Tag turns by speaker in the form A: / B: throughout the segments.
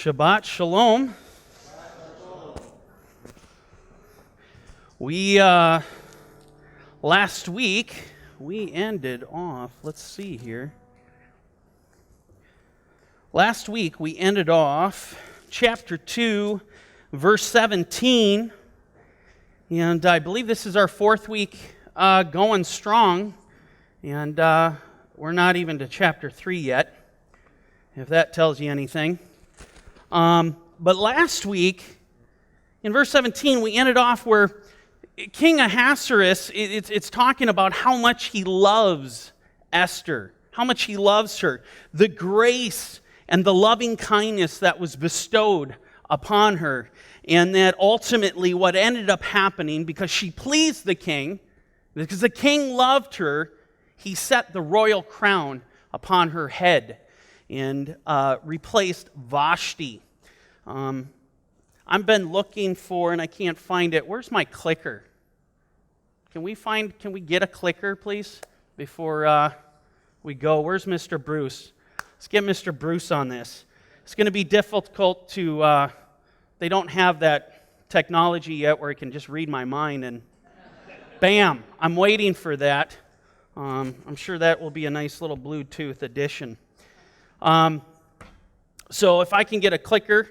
A: Shabbat Shalom. Last week, we ended off, let's see here. Last week, we ended off chapter 2, verse 17. And I believe this is our fourth week going strong. And we're not even to chapter 3 yet, if that tells you anything. But last week, in verse 17, we ended off where King Ahasuerus, it's talking about how much he loves Esther, how much he loves her, the grace and the loving kindness that was bestowed upon her, and that ultimately what ended up happening, because she pleased the king, because the king loved her, he set the royal crown upon her head and replaced Vashti. I've been looking for, and I can't find it. Where's my clicker? Can we get a clicker, please, before we go? Where's Mr. Bruce? Let's get Mr. Bruce on this. It's going to be difficult to, they don't have that technology yet where I can just read my mind and bam, I'm waiting for that. I'm sure that will be a nice little Bluetooth addition. So if I can get a clicker,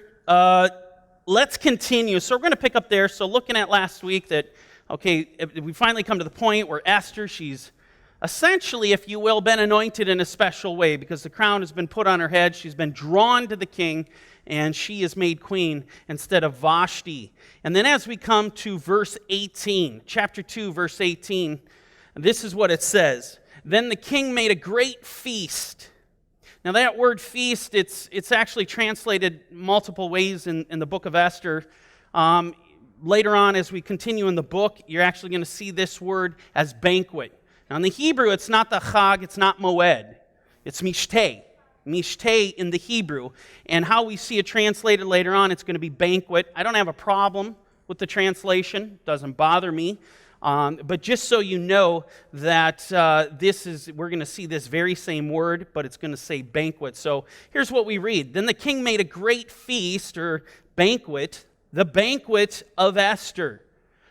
A: let's continue. So we're going to pick up there. So looking at last week that, okay, we finally come to the point where Esther, she's essentially, if you will, been anointed in a special way because the crown has been put on her head. She's been drawn to the king, and she is made queen instead of Vashti. And then as we come to verse 18, chapter 2, verse 18, this is what it says. Then the king made a great feast. Now that word feast, it's actually translated multiple ways in the Book of Esther. Later on, as we continue in the book, you're actually going to see this word as banquet. Now in the Hebrew, it's not the chag, it's not moed. It's mishteh. Mishteh in the Hebrew. And how we see it translated later on, it's going to be banquet. I don't have a problem with the translation. It doesn't bother me. But just so you know that we're going to see this very same word, but it's going to say banquet. So here's what we read. Then the king made a great feast or banquet, the banquet of Esther,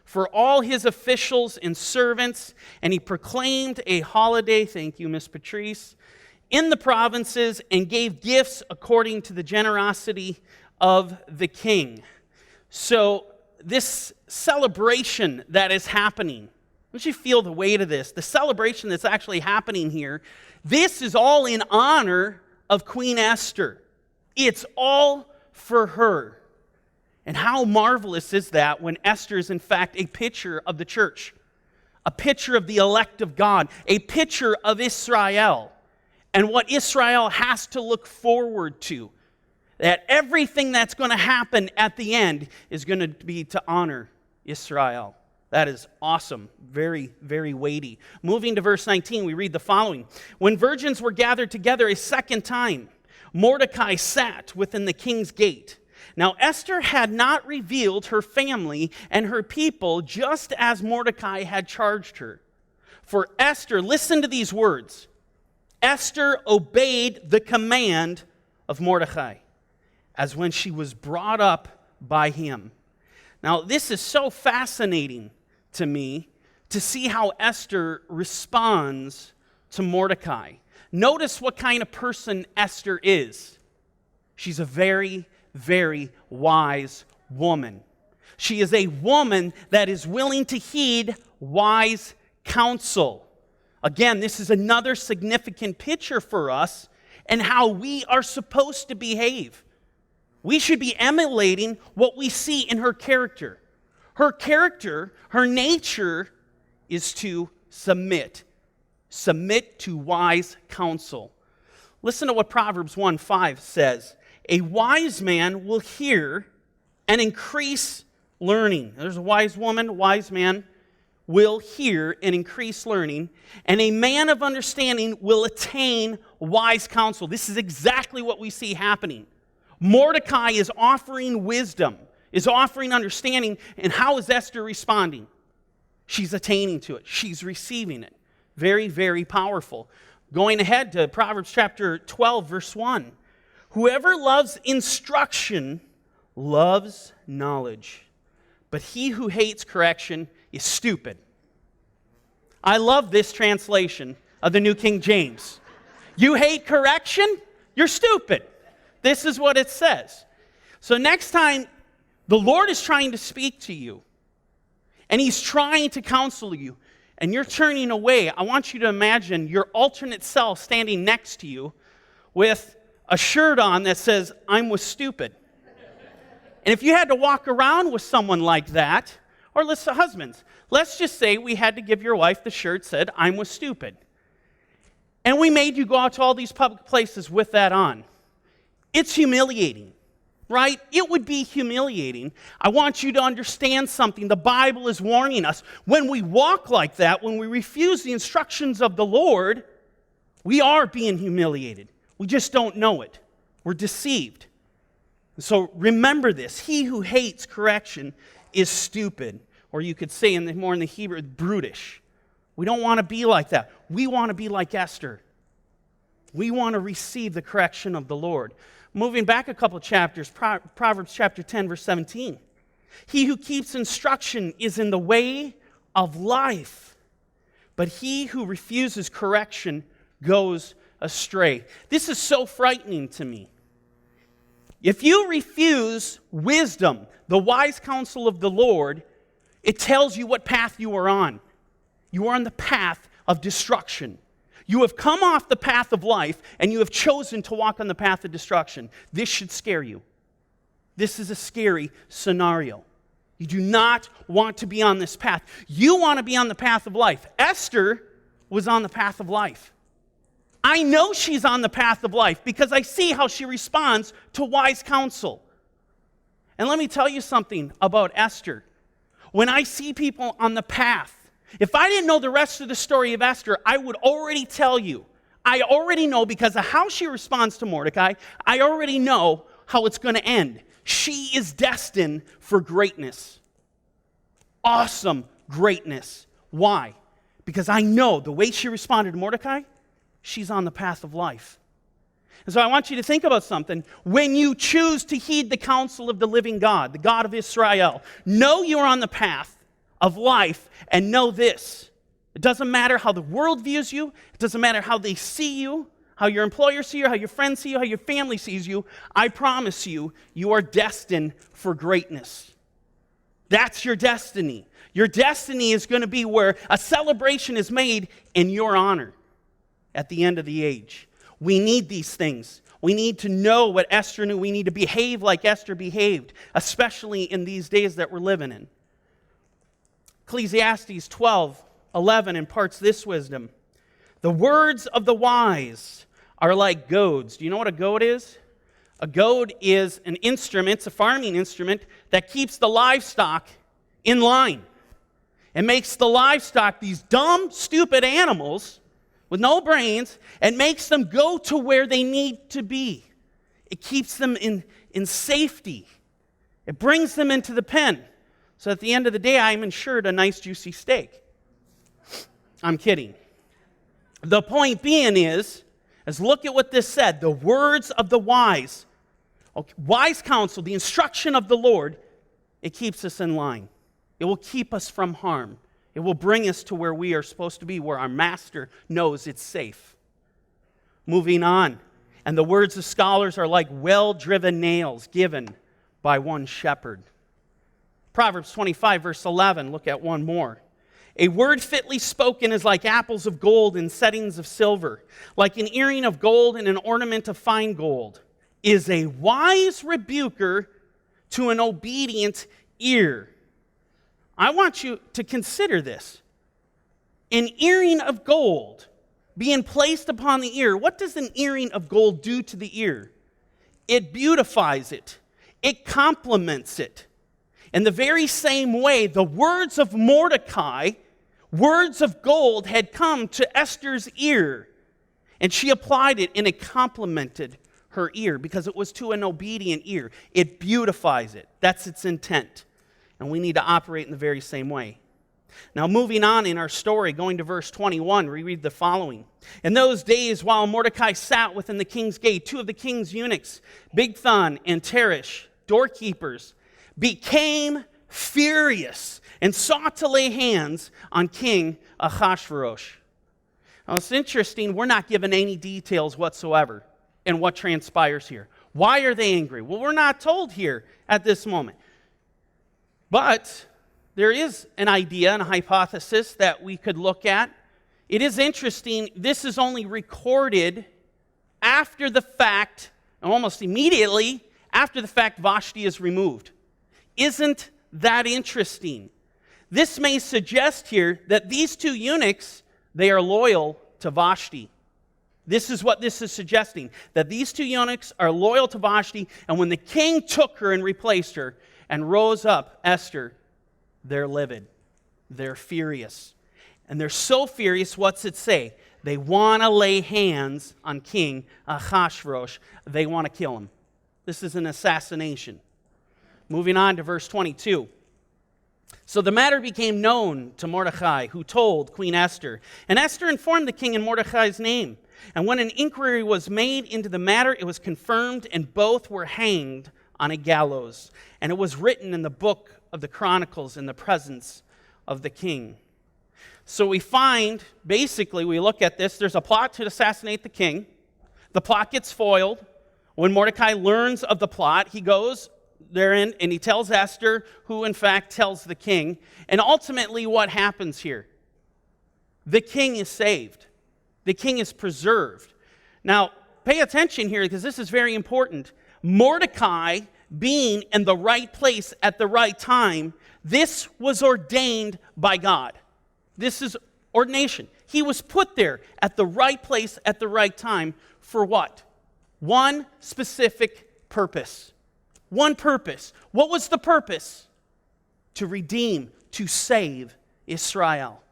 A: for all his officials and servants, and he proclaimed a holiday, thank you, Miss Patrice, in the provinces and gave gifts according to the generosity of the king. So this celebration that is happening, don't you feel the weight of this? The celebration that's actually happening here, this is all in honor of Queen Esther. It's all for her. And how marvelous is that when Esther is in fact a picture of the church, a picture of the elect of God, a picture of Israel, and what Israel has to look forward to. That everything that's going to happen at the end is going to be to honor Israel. That is awesome. Very, very weighty. Moving to verse 19, we read the following. When virgins were gathered together a second time, Mordecai sat within the king's gate. Now Esther had not revealed her family and her people just as Mordecai had charged her. For Esther, listen to these words. Esther obeyed the command of Mordecai, as when she was brought up by him. Now, this is so fascinating to me to see how Esther responds to Mordecai. Notice what kind of person Esther is. She's a very, very wise woman. She is a woman that is willing to heed wise counsel. Again, this is another significant picture for us and how we are supposed to behave. We should be emulating what we see in her character. Her character, her nature is to submit. Submit to wise counsel. Listen to what Proverbs 1:5 says. A wise man will hear and increase learning. There's a wise woman, wise man will hear and increase learning, and a man of understanding will attain wise counsel. This is exactly what we see happening. Mordecai is offering wisdom, is offering understanding, and how is Esther responding? She's attaining to it. She's receiving it. Very, very powerful. Going ahead to Proverbs chapter 12, verse 1. Whoever loves instruction loves knowledge, but he who hates correction is stupid. I love this translation of the New King James. You hate correction? You're stupid. This is what it says. So next time the Lord is trying to speak to you, and He's trying to counsel you, and you're turning away, I want you to imagine your alternate self standing next to you with a shirt on that says, "I'm with stupid." And if you had to walk around with someone like that, or listen, husbands, let's just say we had to give your wife the shirt that said, "I'm with stupid." And we made you go out to all these public places with that on. It's humiliating, right? It would be humiliating. I want you to understand something. The Bible is warning us. When we walk like that, when we refuse the instructions of the Lord, we are being humiliated. We just don't know it. We're deceived. So remember this. He who hates correction is stupid. Or you could say more in the Hebrew, brutish. We don't want to be like that. We want to be like Esther. We want to receive the correction of the Lord. Moving back a couple of chapters, Proverbs chapter 10, verse 17. He who keeps instruction is in the way of life, but he who refuses correction goes astray. This is so frightening to me. If you refuse wisdom, the wise counsel of the Lord, it tells you what path you are on. You are on the path of destruction. You have come off the path of life, and you have chosen to walk on the path of destruction. This should scare you. This is a scary scenario. You do not want to be on this path. You want to be on the path of life. Esther was on the path of life. I know she's on the path of life because I see how she responds to wise counsel. And let me tell you something about Esther. When I see people on the path, if I didn't know the rest of the story of Esther, I would already tell you. I already know because of how she responds to Mordecai, I already know how it's going to end. She is destined for greatness. Awesome greatness. Why? Because I know the way she responded to Mordecai, she's on the path of life. And so I want you to think about something. When you choose to heed the counsel of the living God, the God of Israel, know you're on the path of life, and know this. It doesn't matter how the world views you. It doesn't matter how they see you, how your employers see you, how your friends see you, how your family sees you. I promise you, you are destined for greatness. That's your destiny. Your destiny is going to be where a celebration is made in your honor at the end of the age. We need these things. We need to know what Esther knew. We need to behave like Esther behaved, especially in these days that we're living in. Ecclesiastes 12:11 imparts this wisdom. The words of the wise are like goads. Do you know what a goad is? A goad is an instrument, it's a farming instrument that keeps the livestock in line. It makes the livestock, these dumb, stupid animals with no brains, and makes them go to where they need to be. It keeps them in safety. It brings them into the pen. So at the end of the day, I'm insured a nice juicy steak. I'm kidding. The point being is look at what this said. The words of the wise. Wise counsel, the instruction of the Lord, it keeps us in line. It will keep us from harm. It will bring us to where we are supposed to be, where our master knows it's safe. Moving on. And the words of scholars are like well-driven nails given by one shepherd. Proverbs 25, verse 11, look at one more. A word fitly spoken is like apples of gold in settings of silver, like an earring of gold and an ornament of fine gold. Is a wise rebuker to an obedient ear. I want you to consider this. An earring of gold being placed upon the ear. What does an earring of gold do to the ear? It beautifies it. It complements it. In the very same way, the words of Mordecai, words of gold, had come to Esther's ear, and she applied it, and it complemented her ear because it was to an obedient ear. It beautifies it. That's its intent. And we need to operate in the very same way. Now, moving on in our story, going to verse 21, we read the following. In those days, while Mordecai sat within the king's gate, two of the king's eunuchs, Bigthan and Teresh, doorkeepers, became furious and sought to lay hands on King Ahasuerus. Now, it's interesting, we're not given any details whatsoever in what transpires here. Why are they angry? Well, we're not told here at this moment. But there is an idea and a hypothesis that we could look at. It is interesting, this is only recorded after the fact, almost immediately after the fact Vashti is removed. Isn't that interesting? This may suggest here that these two eunuchs, they are loyal to Vashti. This is what this is suggesting, that these two eunuchs are loyal to Vashti, and when the king took her and replaced her and rose up Esther, they're livid. They're furious. And they're so furious, what's it say? They want to lay hands on King Ahasuerus. They want to kill him. This is an assassination. Moving on to verse 22. So the matter became known to Mordecai, who told Queen Esther. And Esther informed the king in Mordecai's name. And when an inquiry was made into the matter, it was confirmed, and both were hanged on a gallows. And it was written in the book of the Chronicles in the presence of the king. So we find, basically, we look at this, there's a plot to assassinate the king. The plot gets foiled. When Mordecai learns of the plot, he goes therein and he tells Esther, who in fact tells the king. And ultimately, what happens here? The king is saved. The king is preserved. Now, pay attention here because this is very important. Mordecai being in the right place at the right time, this was ordained by God. This is ordination. He was put there at the right place at the right time for what? One specific purpose. One purpose. What was the purpose? To redeem, to save Israel.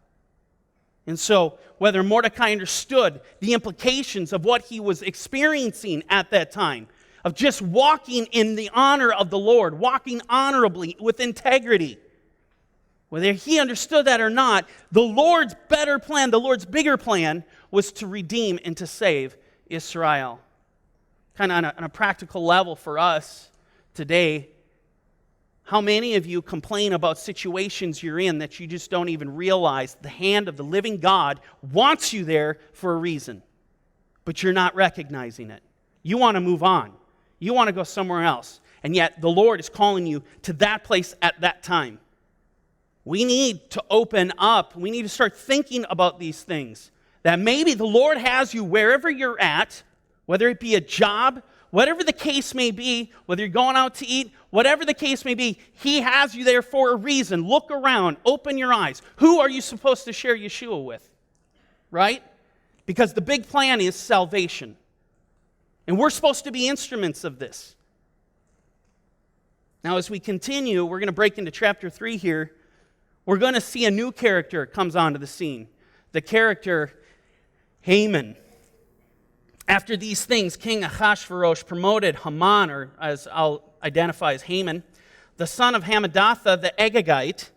A: And so, whether Mordecai understood the implications of what he was experiencing at that time, of just walking in the honor of the Lord, walking honorably with integrity, whether he understood that or not, the Lord's better plan, the Lord's bigger plan, was to redeem and to save Israel. Kind of on a practical level for us today, how many of you complain about situations you're in that you just don't even realize the hand of the living God wants you there for a reason, but you're not recognizing it? You want to move on. You want to go somewhere else. And yet the Lord is calling you to that place at that time. We need to open up. We need to start thinking about these things. That maybe the Lord has you wherever you're at, whether it be a job, whatever the case may be, whether you're going out to eat, whatever the case may be, He has you there for a reason. Look around. Open your eyes. Who are you supposed to share Yeshua with? Right? Because the big plan is salvation. And we're supposed to be instruments of this. Now, as we continue, we're going to break into chapter 3 here. We're going to see a new character comes onto the scene. The character Haman. After these things, King Ahasuerus promoted Haman, or as I'll identify as Haman, the son of Hammedatha the Agagite,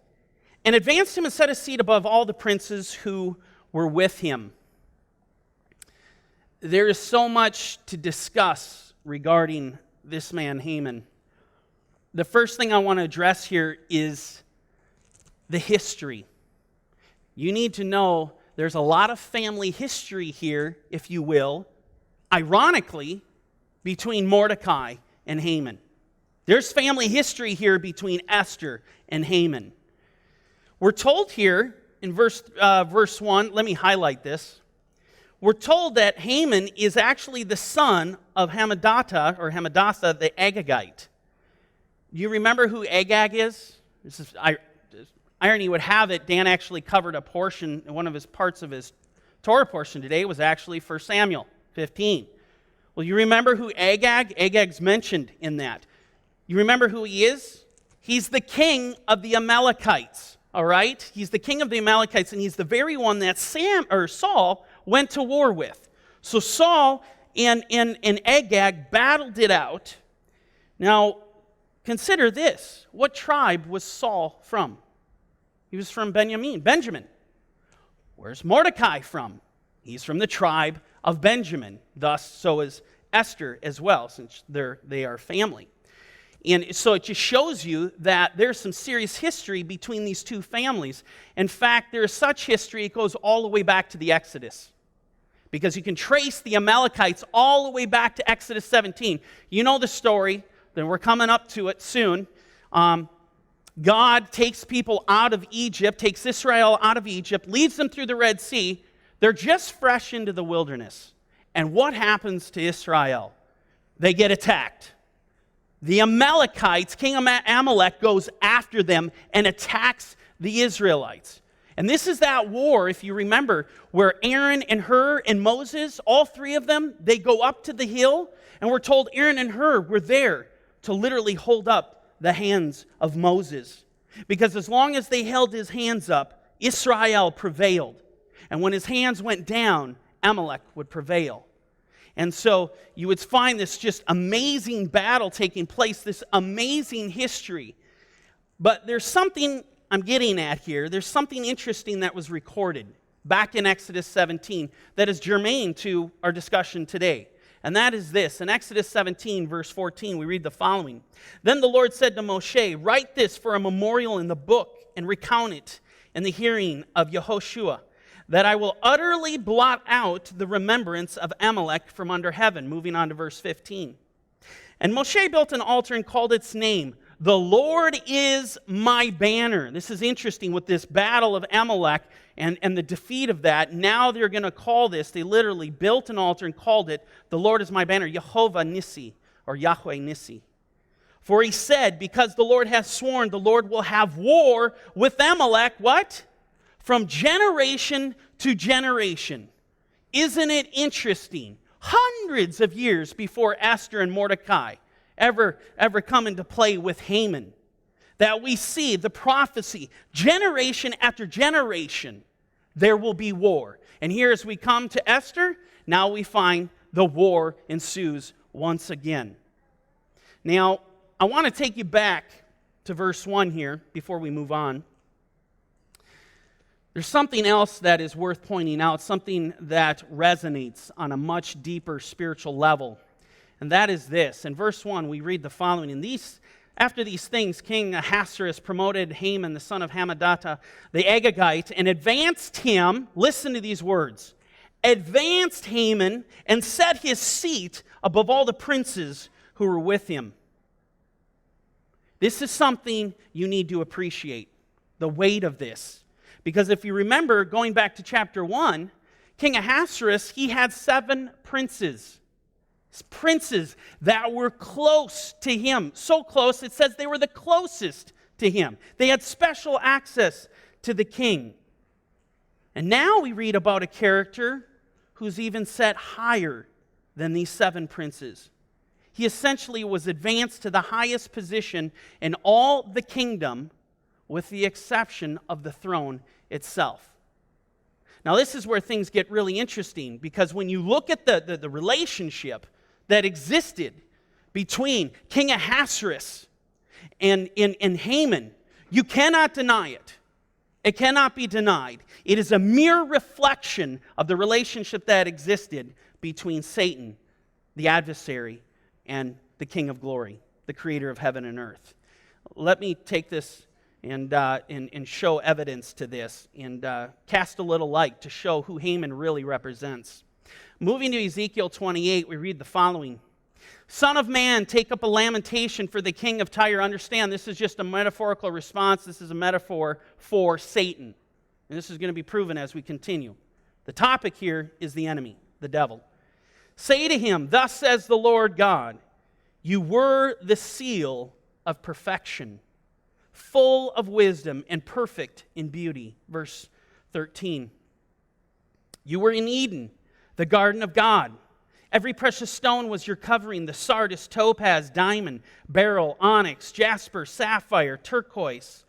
A: and advanced him and set a seat above all the princes who were with him. There is so much to discuss regarding this man, Haman. The first thing I want to address here is the history. You need to know there's a lot of family history here, if you will, ironically, between Mordecai and Haman. There's family history here between Esther and Haman. We're told here in verse 1, let me highlight this. We're told that Haman is actually the son of Hammedatha the Agagite. Do you remember who Agag is? This is irony would have it, Dan actually covered a portion, one of his parts of his Torah portion today was actually 1 Samuel 15. Well, you remember who Agag's mentioned in that. You remember who he is? He's the king of the Amalekites, all right? He's the king of the Amalekites, and he's the very one that Saul went to war with. So Saul and Agag battled it out. Now, consider this. What tribe was Saul from? He was from Benjamin. Where's Mordecai from? He's from the tribe of Benjamin. Thus, so is Esther as well, since they are family. And so it just shows you that there's some serious history between these two families. In fact, there is such history, it goes all the way back to the Exodus. Because you can trace the Amalekites all the way back to Exodus 17. You know the story, then we're coming up to it soon. God takes people out of Egypt, takes Israel out of Egypt, leads them through the Red Sea. They're just fresh into the wilderness. And what happens to Israel? They get attacked. The Amalekites, King Amalek, goes after them and attacks the Israelites. And this is that war, if you remember, where Aaron and Hur and Moses, all three of them, they go up to the hill, and we're told Aaron and Hur were there to literally hold up the hands of Moses. Because as long as they held his hands up, Israel prevailed. And when his hands went down, Amalek would prevail. And so you would find this just amazing battle taking place, this amazing history. But there's something I'm getting at here. There's something interesting that was recorded back in Exodus 17 that is germane to our discussion today. And that is this. In Exodus 17, verse 14, we read the following. Then the Lord said to Moshe, write this for a memorial in the book and recount it in the hearing of Yehoshua, that I will utterly blot out the remembrance of Amalek from under heaven. Moving on to verse 15. And Moshe built an altar and called its name, the Lord is my banner. This is interesting with this battle of Amalek and the defeat of that. Now they're going to call this, they literally built an altar and called it, the Lord is my banner, Yehovah Nissi, or Yahweh Nissi. For he said, because the Lord has sworn, the Lord will have war with Amalek, what? From generation to generation. Isn't it interesting? Hundreds of years before Esther and Mordecai ever come into play with Haman, that we see the prophecy, generation after generation, there will be war. And here as we come to Esther, now we find the war ensues once again. Now, I want to take you back to verse 1 here before we move on. There's something else that is worth pointing out, something that resonates on a much deeper spiritual level. And that is this. In verse 1, we read the following. After these things, King Ahasuerus promoted Haman, the son of Hammedatha, the Agagite, and advanced him, listen to these words, advanced Haman and set his seat above all the princes who were with him. This is something you need to appreciate, the weight of this. Because if you remember, going back to chapter 1, King Ahasuerus, he had 7 princes. Princes that were close to him. So close, it says they were the closest to him. They had special access to the king. And now we read about a character who's even set higher than these 7 princes. He essentially was advanced to the highest position in all the kingdom, with the exception of the throne itself. Now this is where things get really interesting, because when you look at the relationship that existed between King Ahasuerus and Haman, you cannot deny it. It cannot be denied. It is a mere reflection of the relationship that existed between Satan, the adversary, and the King of Glory, the creator of heaven and earth. Let me take this and show evidence to this and cast a little light to show who Haman really represents. Moving to Ezekiel 28, we read the following. Son of man, take up a lamentation for the king of Tyre. Understand, this is just a metaphorical response. This is a metaphor for Satan. And this is going to be proven as we continue. The topic here is the enemy, the devil. Say to him, thus says the Lord God, you were the seal of perfection, full of wisdom and perfect in beauty. Verse 13. You were in Eden, the garden of God. Every precious stone was your covering, the sardius, topaz, diamond, beryl, onyx, jasper, sapphire, turquoise,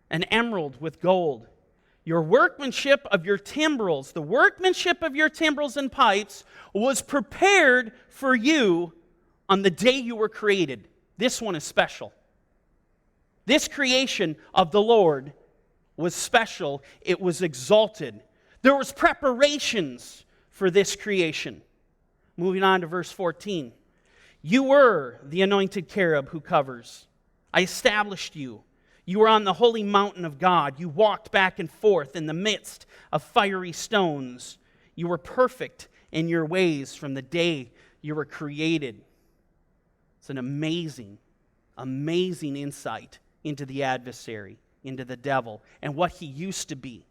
A: and emerald with gold. Your workmanship of your timbrels, the workmanship of your timbrels and pipes was prepared for you on the day you were created. This one is special. This creation of the Lord was special. It was exalted. There was preparations for this creation. Moving on to verse 14. You were the anointed cherub who covers. I established you. You were on the holy mountain of God. You walked back and forth in the midst of fiery stones. You were perfect in your ways from the day you were created. It's an amazing, amazing insight into the adversary, into the devil, and what he used to be.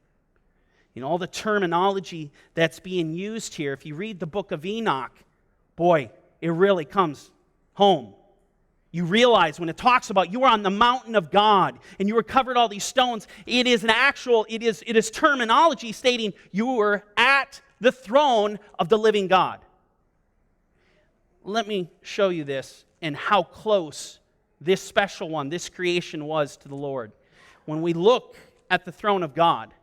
A: You know, all the terminology that's being used here, if you read the book of Enoch, boy, it really comes home. You realize when it talks about you were on the mountain of God and you were covered all these stones, it is terminology stating you were at the throne of the living God. Let me show you this and how close this special one, this creation was to the Lord. When we look at the throne of God,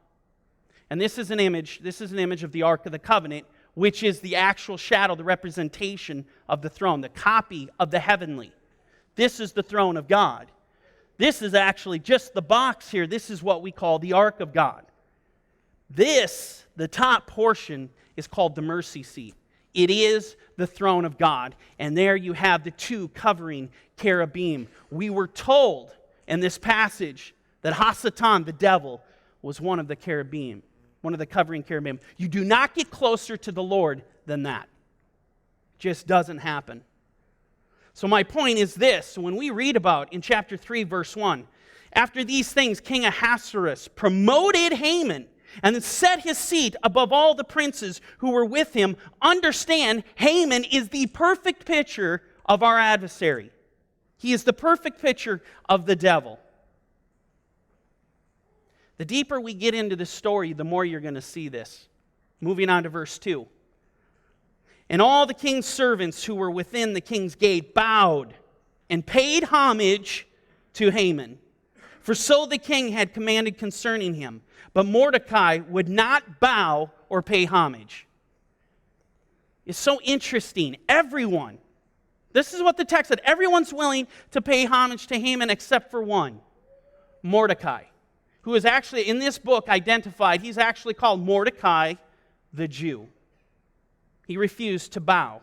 A: and this is an image of the Ark of the Covenant, which is the actual shadow, the representation of the throne, the copy of the heavenly. This is the throne of God. This is actually just the box here. This is what we call the Ark of God. This, the top portion, is called the mercy seat. It is the throne of God. And there you have the two covering cherubim. We were told in this passage that Hasatan, the devil, was one of the cherubim, one of the covering cherubim. You do not get closer to the Lord than that. It just doesn't happen. So my point is this. When we read about in chapter 3, verse 1, after these things, King Ahasuerus promoted Haman and set his seat above all the princes who were with him. Understand, Haman is the perfect picture of our adversary. He is the perfect picture of the devil. The deeper we get into the story, the more you're going to see this. Moving on to verse 2. And all the king's servants who were within the king's gate bowed and paid homage to Haman. For so the king had commanded concerning him. But Mordecai would not bow or pay homage. It's so interesting. Everyone, this is what the text said, everyone's willing to pay homage to Haman except for one, Mordecai, who is actually in this book identified, he's actually called Mordecai the Jew. He refused to bow.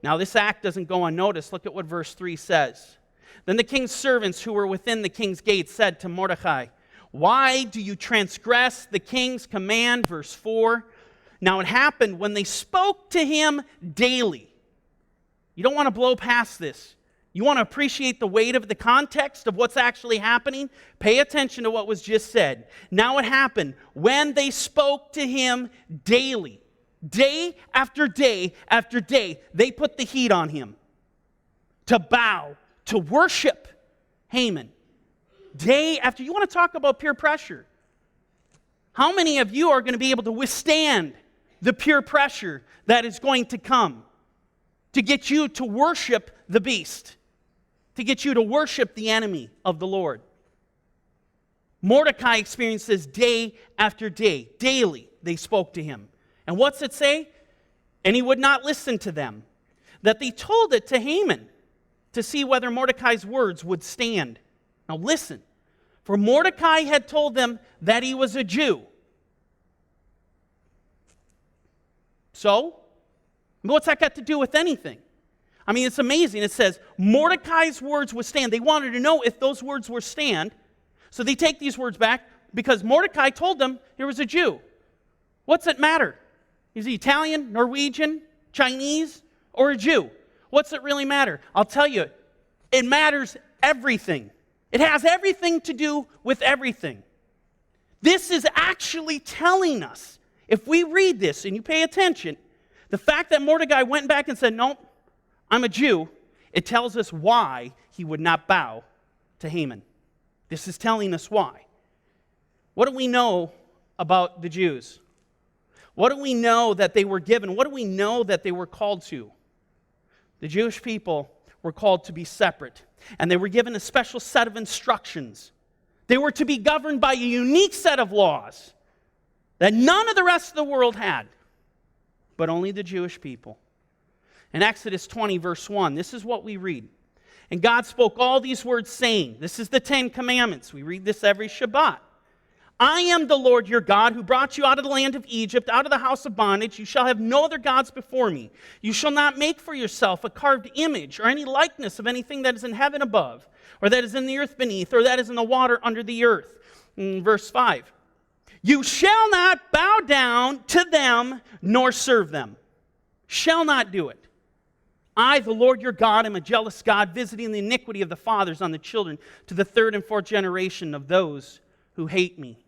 A: Now this act doesn't go unnoticed. Look at what verse 3 says. Then the king's servants who were within the king's gate said to Mordecai, why do you transgress the king's command? Verse 4. Now it happened when they spoke to him daily. You don't want to blow past this. You want to appreciate the weight of the context of what's actually happening? Pay attention to what was just said. Now it happened when they spoke to him daily. Day after day after day, they put the heat on him to bow, to worship Haman. Day after, you want to talk about peer pressure. How many of you are going to be able to withstand the peer pressure that is going to come to get you to worship the beast, to get you to worship the enemy of the Lord? Mordecai experiences day after day, daily they spoke to him. And what's it say? And he would not listen to them. That they told it to Haman to see whether Mordecai's words would stand. Now listen, for Mordecai had told them that he was a Jew. So, what's that got to do with anything? I mean, it's amazing. It says, Mordecai's words would stand. They wanted to know if those words would stand. So they take these words back because Mordecai told them he was a Jew. What's it matter? Is he Italian, Norwegian, Chinese, or a Jew? What's it really matter? I'll tell you, it matters everything. It has everything to do with everything. This is actually telling us, if we read this and you pay attention, the fact that Mordecai went back and said, nope, I'm a Jew, it tells us why he would not bow to Haman. This is telling us why. What do we know about the Jews? What do we know that they were given? What do we know that they were called to? The Jewish people were called to be separate, and they were given a special set of instructions. They were to be governed by a unique set of laws that none of the rest of the world had, but only the Jewish people. In Exodus 20, verse 1, this is what we read. And God spoke all these words, saying, this is the 10 Commandments. We read this every Shabbat. I am the Lord your God who brought you out of the land of Egypt, out of the house of bondage. You shall have no other gods before me. You shall not make for yourself a carved image or any likeness of anything that is in heaven above, or that is in the earth beneath, or that is in the water under the earth. Verse 5. You shall not bow down to them nor serve them. Shall not do it. I, the Lord your God, am a jealous God, visiting the iniquity of the fathers on the children to the third and fourth generation of those who hate me.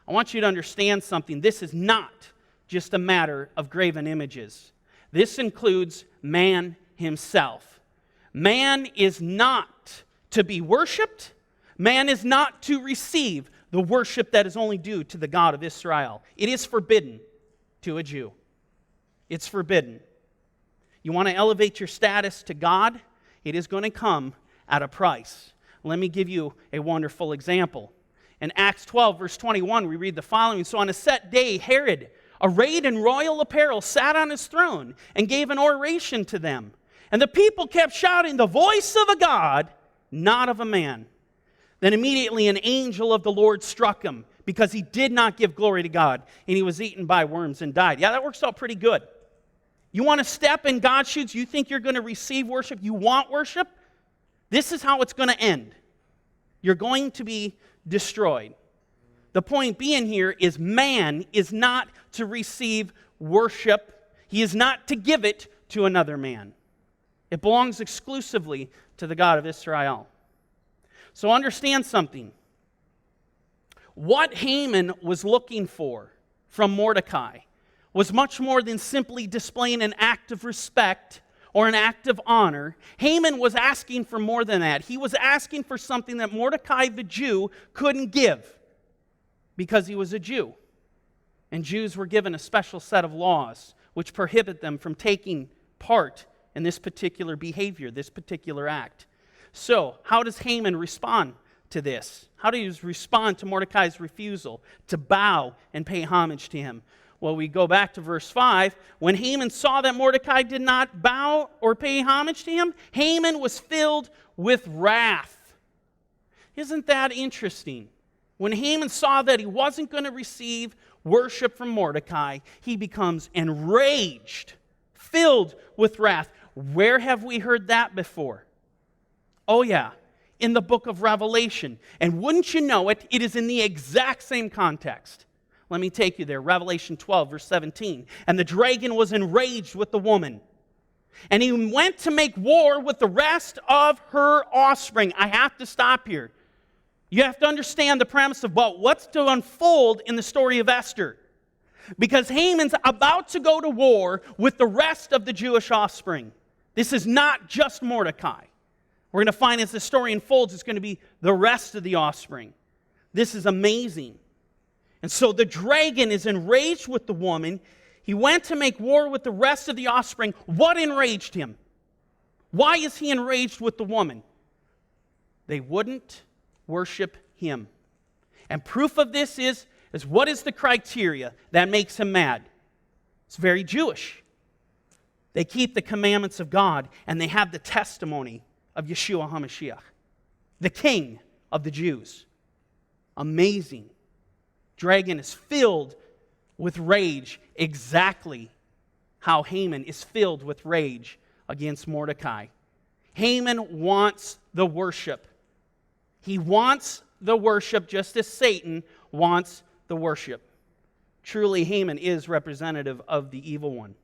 A: I want you to understand something. This is not just a matter of graven images. This includes man himself. Man is not to be worshipped. Man is not to receive the worship that is only due to the God of Israel. It is forbidden to a Jew. It's forbidden. You want to elevate your status to God? It is going to come at a price. Let me give you a wonderful example. In Acts 12, verse 21, we read the following. So on a set day, Herod, arrayed in royal apparel, sat on his throne and gave an oration to them. And the people kept shouting, the voice of a God, not of a man. Then immediately an angel of the Lord struck him because he did not give glory to God, and he was eaten by worms and died. Yeah, that works out pretty good. You want to step in God's shoes? You think you're going to receive worship? You want worship? This is how it's going to end. You're going to be destroyed. The point being here is man is not to receive worship. He is not to give it to another man. It belongs exclusively to the God of Israel. So understand something. What Haman was looking for from Mordecai was much more than simply displaying an act of respect or an act of honor. Haman was asking for more than that. He was asking for something that Mordecai the Jew couldn't give because he was a Jew. And Jews were given a special set of laws which prohibit them from taking part in this particular behavior, this particular act. So, how does Haman respond to this? How do you respond to Mordecai's refusal to bow and pay homage to him? Well, we go back to verse 5. When Haman saw that Mordecai did not bow or pay homage to him, Haman was filled with wrath. Isn't that interesting? When Haman saw that he wasn't going to receive worship from Mordecai, he becomes enraged, filled with wrath. Where have we heard that before? Oh yeah, in the book of Revelation. And wouldn't you know it, it is in the exact same context. Let me take you there. Revelation 12, verse 17. And the dragon was enraged with the woman, and he went to make war with the rest of her offspring. I have to stop here. You have to understand the premise of what's to unfold in the story of Esther. Because Haman's about to go to war with the rest of the Jewish offspring. This is not just Mordecai. We're going to find as the story unfolds, it's going to be the rest of the offspring. This is amazing. And so the dragon is enraged with the woman. He went to make war with the rest of the offspring. What enraged him? Why is he enraged with the woman? They wouldn't worship him. And proof of this is what is the criteria that makes him mad? It's very Jewish. They keep the commandments of God, and they have the testimony of Yeshua HaMashiach, the King of the Jews. Amazing. Dragon is filled with rage, exactly how Haman is filled with rage against Mordecai. Haman wants the worship. He wants the worship just as Satan wants the worship. Truly, Haman is representative of the evil one.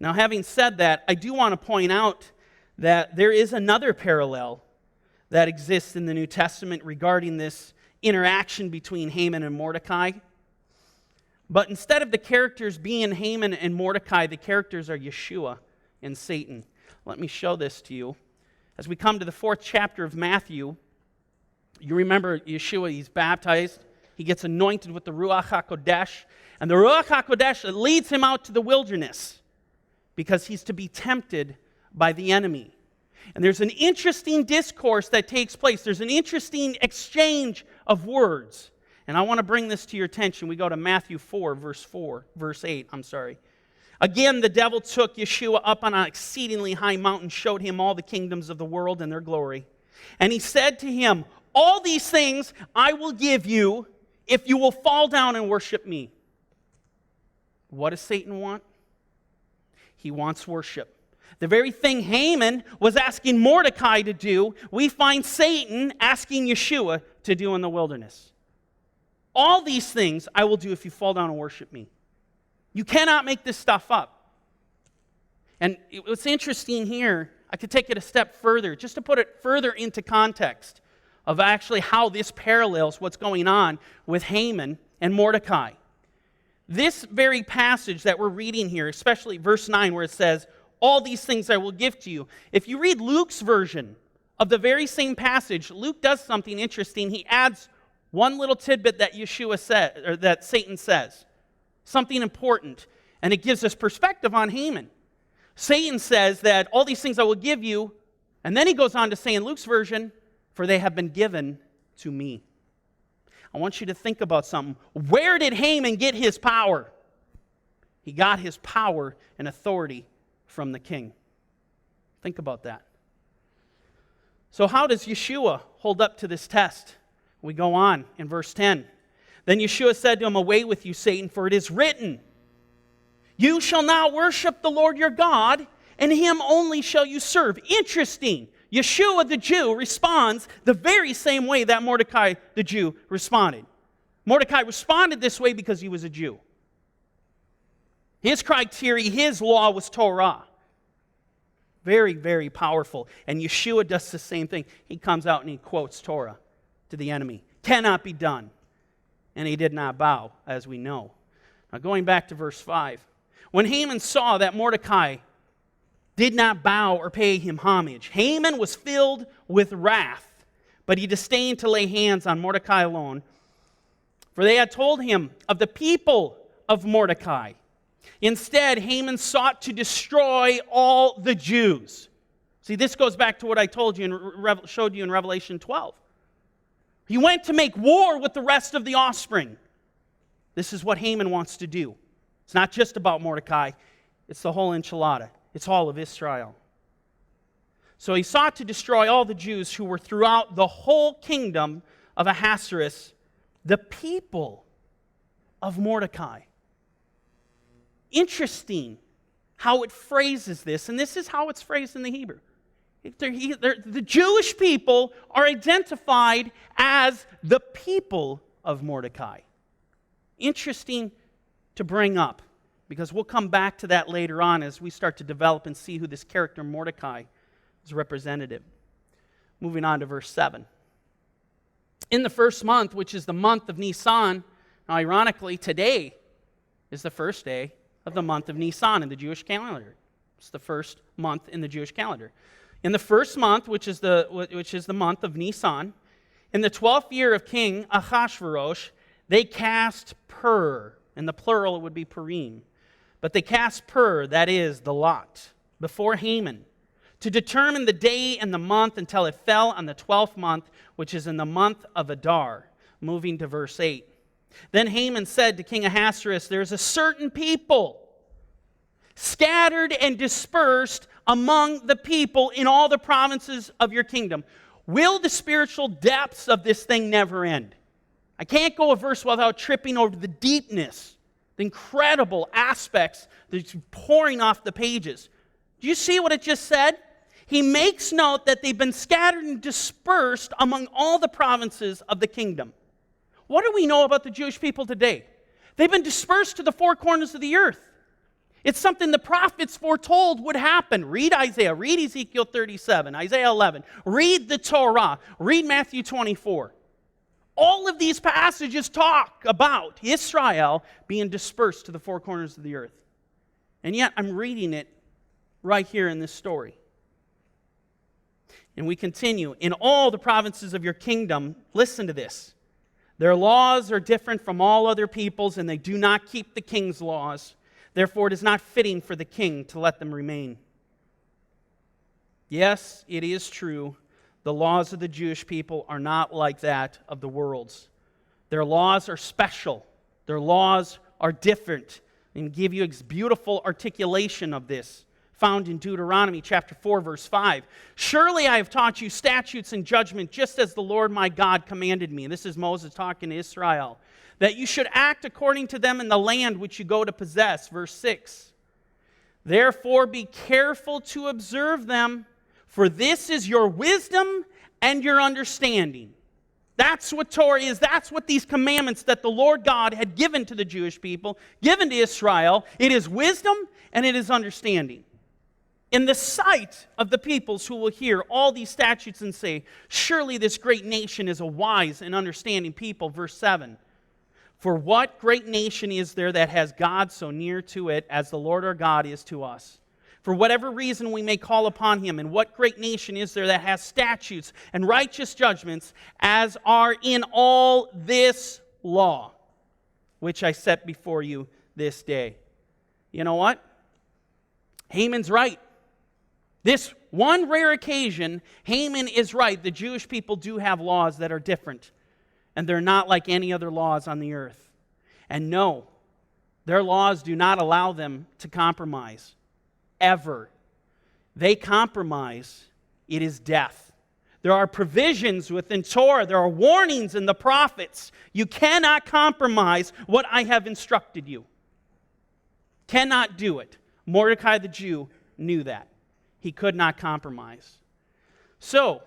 A: Now, having said that, I do want to point out that there is another parallel that exists in the New Testament regarding this interaction between Haman and Mordecai. But instead of the characters being Haman and Mordecai, the characters are Yeshua and Satan. Let me show this to you. As we come to the 4th chapter of Matthew, you remember Yeshua, he's baptized. He gets anointed with the Ruach HaKodesh. And the Ruach HaKodesh leads him out to the wilderness because he's to be tempted by the enemy. And there's an interesting discourse that takes place. There's an interesting exchange of words. And I want to bring this to your attention. We go to Matthew 4, verse 8. Again, the devil took Yeshua up on an exceedingly high mountain, showed him all the kingdoms of the world and their glory. And he said to him, all these things I will give you if you will fall down and worship me. What does Satan want? He wants worship. The very thing Haman was asking Mordecai to do, we find Satan asking Yeshua to do in the wilderness. All these things I will do if you fall down and worship me. You cannot make this stuff up. And what's interesting here, I could take it a step further, just to put it further into context of actually how this parallels what's going on with Haman and Mordecai. This very passage that we're reading here, especially verse 9 where it says, all these things I will give to you. If you read Luke's version of the very same passage, Luke does something interesting. He adds one little tidbit that Yeshua said, or that Satan says. Something important. And it gives us perspective on Haman. Satan says that all these things I will give you, and then he goes on to say in Luke's version, for they have been given to me. I want you to think about something. Where did Haman get his power? He got his power and authority from the king. Think about that. So how does Yeshua hold up to this test? We go on in verse 10. Then Yeshua said to him, away with you, Satan, for it is written, you shall not worship the Lord your God, and him only shall you serve. Interesting. Yeshua the Jew responds the very same way that Mordecai the Jew responded. Mordecai responded this way because he was a Jew. His criteria, his law was Torah. Very, very powerful. And Yeshua does the same thing. He comes out and he quotes Torah to the enemy. Cannot be done. And he did not bow, as we know. Now going back to verse 5. When Haman saw that Mordecai did not bow or pay him homage, Haman was filled with wrath, but he disdained to lay hands on Mordecai alone, for they had told him of the people of Mordecai. Instead, Haman sought to destroy all the Jews. See, this goes back to what I told you and showed you in Revelation 12. He went to make war with the rest of the offspring. This is what Haman wants to do. It's not just about Mordecai. It's the whole enchilada. It's all of Israel. So he sought to destroy all the Jews who were throughout the whole kingdom of Ahasuerus, the people of Mordecai. Interesting how it phrases this, and this is how it's phrased in the Hebrew. The Jewish people are identified as the people of Mordecai. Interesting to bring up, because we'll come back to that later on as we start to develop and see who this character Mordecai is representative. Moving on to verse 7. In the first month, which is the month of Nisan, now ironically, today is the first day of the month of Nisan in the Jewish calendar. It's the first month in the Jewish calendar. In the first month, which is the month of Nisan, in the 12th year of King Ahasuerus, they cast pur. In the plural, it would be Purim. But they cast pur, that is, the lot, before Haman, to determine the day and the month until it fell on the 12th month, which is in the month of Adar. Moving to verse 8. Then Haman said to King Ahasuerus, there is a certain people scattered and dispersed among the people in all the provinces of your kingdom. Will the spiritual depths of this thing never end? I can't go a verse without tripping over the deepness, the incredible aspects that's pouring off the pages. Do you see what it just said? He makes note that they've been scattered and dispersed among all the provinces of the kingdom. What do we know about the Jewish people today? They've been dispersed to the four corners of the earth. It's something the prophets foretold would happen. Read Isaiah, read Ezekiel 37, Isaiah 11, read the Torah, read Matthew 24. All of these passages talk about Israel being dispersed to the four corners of the earth. And yet I'm reading it right here in this story. And we continue. In all the provinces of your kingdom, listen to this. Their laws are different from all other peoples, and they do not keep the king's laws. Therefore, it is not fitting for the king to let them remain. Yes, it is true. The laws of the Jewish people are not like that of the world's. Their laws are special. Their laws are different. And give you a beautiful articulation of this found in Deuteronomy chapter 4, verse 5. Surely I have taught you statutes and judgment, just as the Lord my God commanded me. And this is Moses talking to Israel. That you should act according to them in the land which you go to possess. Verse 6. Therefore be careful to observe them, for this is your wisdom and your understanding. That's what Torah is. That's what these commandments that the Lord God had given to the Jewish people, given to Israel. It is wisdom and it is understanding. In the sight of the peoples who will hear all these statutes and say, surely this great nation is a wise and understanding people. Verse 7. For what great nation is there that has God so near to it as the Lord our God is to us? For whatever reason we may call upon him, and what great nation is there that has statutes and righteous judgments as are in all this law, which I set before you this day? You know what? Haman's right. This one rare occasion, Haman is right. The Jewish people do have laws that are different, and they're not like any other laws on the earth. And no, their laws do not allow them to compromise. Ever. They compromise, it is death. There are provisions within Torah. There are warnings in the prophets. You cannot compromise what I have instructed you. Cannot do it. Mordecai the Jew knew that. He could not compromise. So,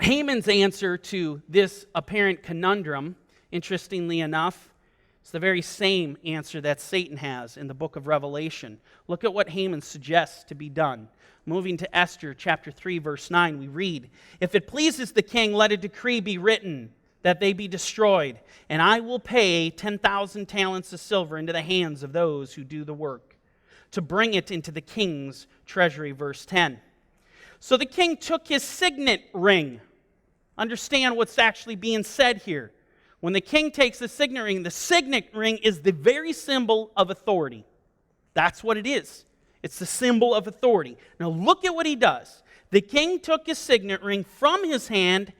A: Haman's answer to this apparent conundrum, interestingly enough, it's the very same answer that Satan has in the book of Revelation. Look at what Haman suggests to be done. Moving to Esther chapter 3, verse 9, we read, if it pleases the king, let a decree be written that they be destroyed, and I will pay 10,000 talents of silver into the hands of those who do the work, to bring it into the king's treasury. Verse 10. So the king took his signet ring. Understand what's actually being said here. When the king takes the signet ring is the very symbol of authority. That's what it is. It's the symbol of authority. Now look at what he does. The king took his signet ring from his hand.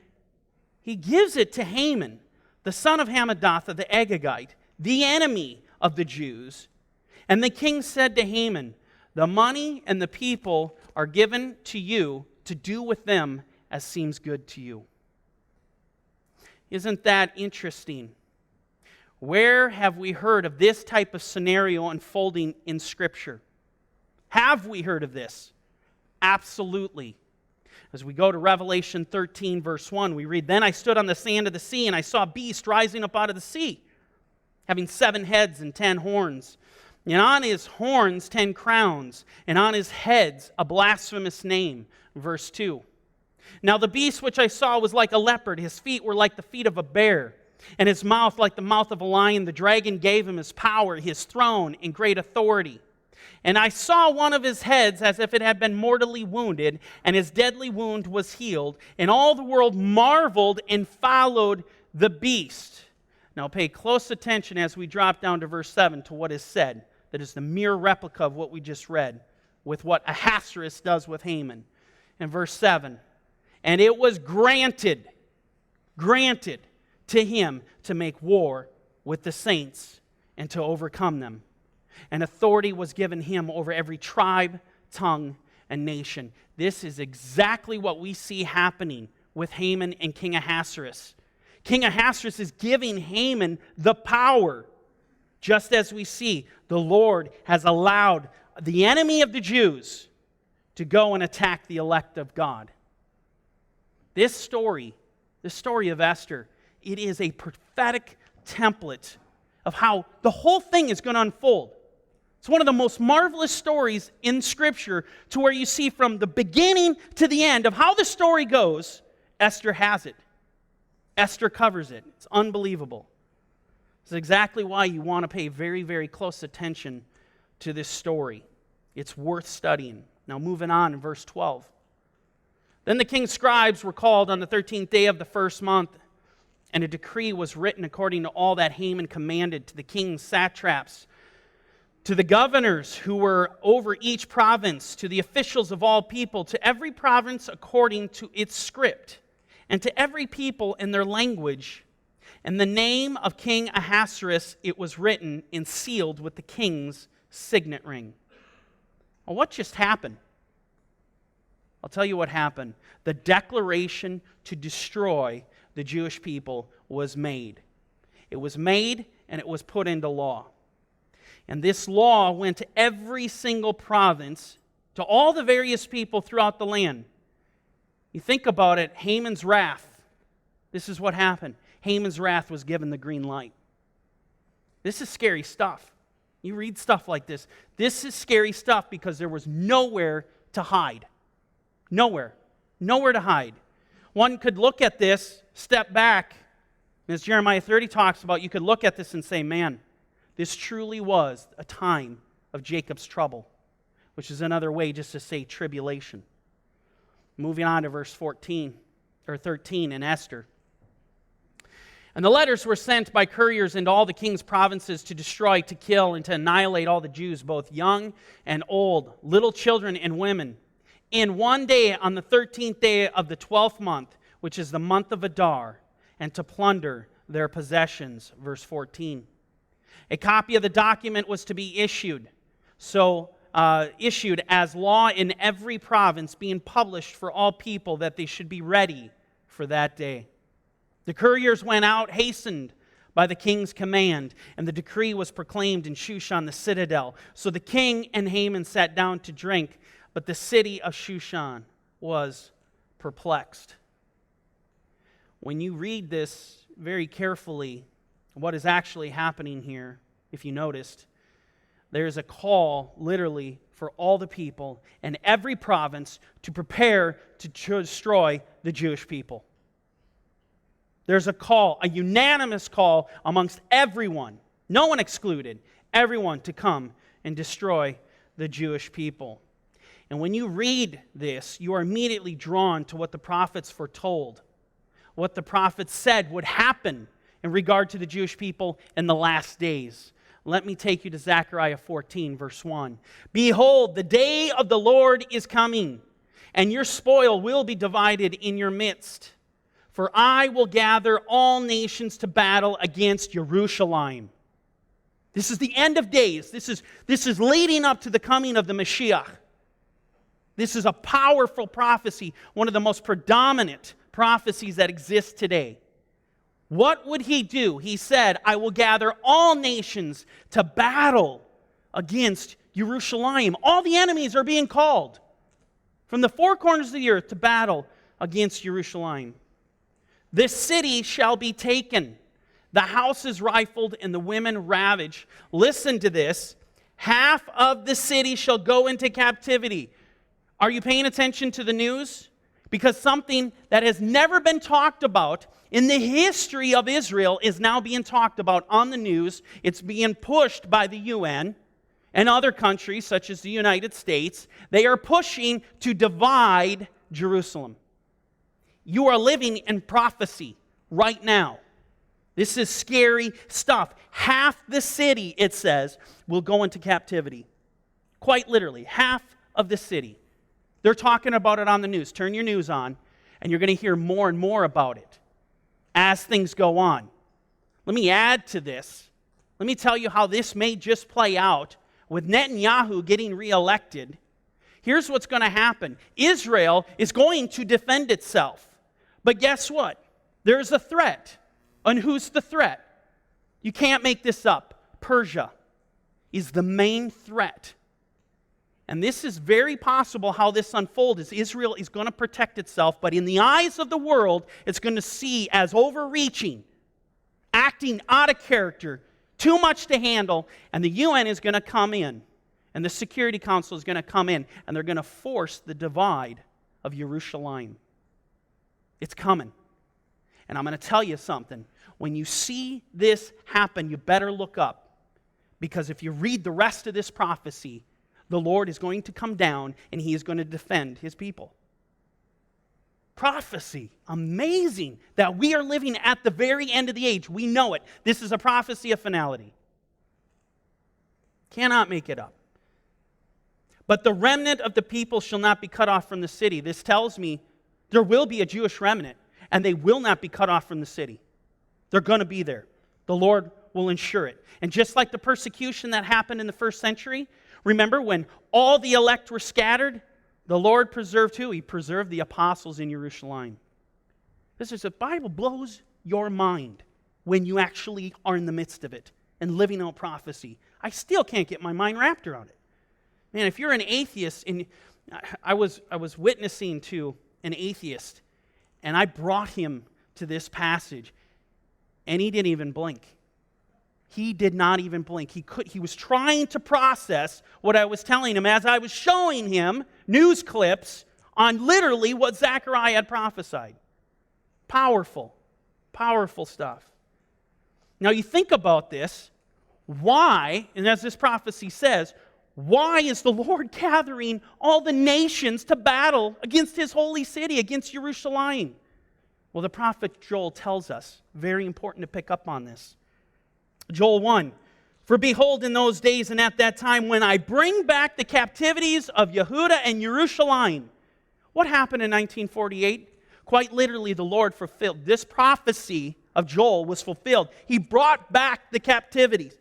A: He gives it to Haman, the son of Hammedatha the Agagite, the enemy of the Jews. And the king said to Haman, the money and the people are given to you to do with them as seems good to you. Isn't that interesting? Where have we heard of this type of scenario unfolding in Scripture? Have we heard of this? Absolutely. As we go to Revelation 13, verse 1, we read, then I stood on the sand of the sea, and I saw a beast rising up out of the sea, having 7 heads and 10 horns. And on his horns 10 crowns, and on his heads a blasphemous name. Verse 2. Now the beast which I saw was like a leopard. His feet were like the feet of a bear, and his mouth like the mouth of a lion. The dragon gave him his power, his throne, and great authority. And I saw one of his heads as if it had been mortally wounded, and his deadly wound was healed. And all the world marveled and followed the beast. Now pay close attention as we drop down to verse 7 to what is said. That is the mere replica of what we just read with what Ahasuerus does with Haman. In verse 7, and it was granted to him to make war with the saints and to overcome them. And authority was given him over every tribe, tongue, and nation. This is exactly what we see happening with Haman and King Ahasuerus. King Ahasuerus is giving Haman the power. Just as we see, the Lord has allowed the enemy of the Jews to go and attack the elect of God. This story of Esther, it is a prophetic template of how the whole thing is going to unfold. It's one of the most marvelous stories in Scripture, to where you see from the beginning to the end of how the story goes, Esther has it. Esther covers it. It's unbelievable. It's exactly why you want to pay very, very close attention to this story. It's worth studying. Now moving on in verse 12. Then the king's scribes were called on the 13th day of the first month, and a decree was written according to all that Haman commanded, to the king's satraps, to the governors who were over each province, to the officials of all people, to every province according to its script, and to every people in their language. And the name of King Ahasuerus, it was written and sealed with the king's signet ring. Well, what just happened? I'll tell you what happened. The declaration to destroy the Jewish people was made. It was made and it was put into law. And this law went to every single province, to all the various people throughout the land. You think about it, Haman's wrath. This is what happened. Haman's wrath was given the green light. This is scary stuff. You read stuff like this. This is scary stuff because there was nowhere to hide. Nowhere. Nowhere to hide. One could look at this, step back, as Jeremiah 30 talks about, you could look at this and say, man, this truly was a time of Jacob's trouble, which is another way just to say tribulation. Moving on to verse 13 in Esther. And the letters were sent by couriers into all the king's provinces to destroy, to kill, and to annihilate all the Jews, both young and old, little children and women. In one day, on the 13th day of the 12th month, which is the month of Adar, and to plunder their possessions. Verse 14. A copy of the document was to be issued. Issued as law in every province, being published for all people, that they should be ready for that day. The couriers went out, hastened by the king's command, and the decree was proclaimed in Shushan the citadel. So the king and Haman sat down to drink, but the city of Shushan was perplexed. When you read this very carefully, what is actually happening here, if you noticed, there's a call, literally, for all the people in every province to prepare to destroy the Jewish people. There's a call, a unanimous call amongst everyone, no one excluded, everyone to come and destroy the Jewish people. And when you read this, you are immediately drawn to what the prophets foretold, what the prophets said would happen in regard to the Jewish people in the last days. Let me take you to Zechariah 14, verse 1. Behold, the day of the Lord is coming, and your spoil will be divided in your midst. For I will gather all nations to battle against Jerusalem. This is the end of days. This is leading up to the coming of the Mashiach. This is a powerful prophecy, one of the most predominant prophecies that exist today. What would he do? He said, I will gather all nations to battle against Jerusalem. All the enemies are being called from the four corners of the earth to battle against Jerusalem. This city shall be taken, the houses rifled, and the women ravaged. Listen to this. Half of the city shall go into captivity. Are you paying attention to the news? Because something that has never been talked about in the history of Israel is now being talked about on the news. It's being pushed by the UN and other countries, such as the United States. They are pushing to divide Jerusalem. You are living in prophecy right now. This is scary stuff. Half the city, it says, will go into captivity. Quite literally, half of the city. They're talking about it on the news. Turn your news on, and you're going to hear more and more about it as things go on. Let me add to this. Let me tell you how this may just play out with Netanyahu getting reelected. Here's what's going to happen. Israel is going to defend itself. But guess what? There's a threat. And who's the threat? You can't make this up. Persia is the main threat. And this is very possible how this unfolds is Israel is going to protect itself, but in the eyes of the world, it's going to see as overreaching, acting out of character, too much to handle, and the UN is going to come in, and the Security Council is going to come in, and they're going to force the divide of Jerusalem. It's coming. And I'm going to tell you something. When you see this happen, you better look up, because if you read the rest of this prophecy, the Lord is going to come down and He is going to defend His people. Prophecy. Amazing that we are living at the very end of the age. We know it. This is a prophecy of finality. Cannot make it up. But the remnant of the people shall not be cut off from the city. This tells me there will be a Jewish remnant, and they will not be cut off from the city. They're going to be there. The Lord will ensure it. And just like the persecution that happened in the first century, remember when all the elect were scattered, the Lord preserved who? He preserved the apostles in Jerusalem. The Bible blows your mind when you actually are in the midst of it and living out prophecy. I still can't get my mind wrapped around it. Man, if you're an atheist, and I was witnessing to an atheist, and I brought him to this passage, and he didn't even blink. He did not even blink. He was trying to process what I was telling him as I was showing him news clips on literally what Zechariah had prophesied. Powerful, powerful stuff. Now you think about this. Why, and as this prophecy says, why is the Lord gathering all the nations to battle against His holy city, against Jerusalem? Well, the prophet Joel tells us, very important to pick up on this. Joel 1, "For behold, in those days and at that time, when I bring back the captivities of Yehuda and Jerusalem." What happened in 1948? Quite literally, the Lord fulfilled. This prophecy of Joel was fulfilled. He brought back the captivities.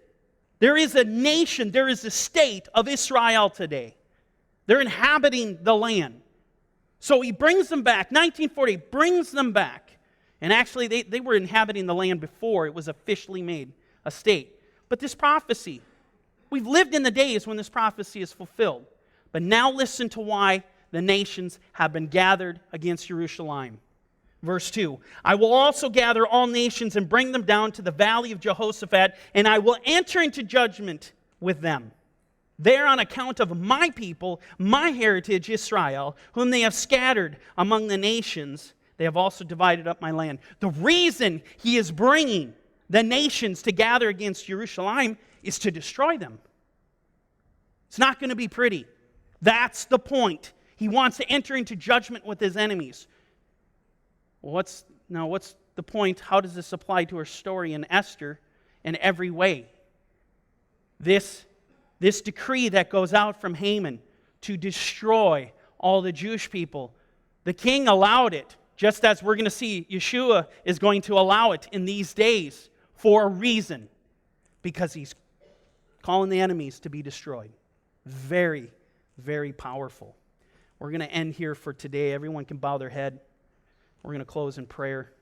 A: There is a nation, there is a state of Israel today. They're inhabiting the land. So He brings them back. 1940 brings them back. And actually, they were inhabiting the land before it was officially made a state. But this prophecy, we've lived in the days when this prophecy is fulfilled. But now listen to why the nations have been gathered against Jerusalem. Verse 2, "I will also gather all nations and bring them down to the valley of Jehoshaphat, and I will enter into judgment with them. There on account of my people, my heritage Israel, whom they have scattered among the nations, they have also divided up my land." The reason He is bringing the nations to gather against Jerusalem is to destroy them. It's not going to be pretty. That's the point. He wants to enter into judgment with His enemies. What's the point? How does this apply to our story in Esther in every way? This decree that goes out from Haman to destroy all the Jewish people, the king allowed it, just as we're going to see Yeshua is going to allow it in these days for a reason, because He's calling the enemies to be destroyed. Very, very powerful. We're going to end here for today. Everyone can bow their head. We're going to close in prayer.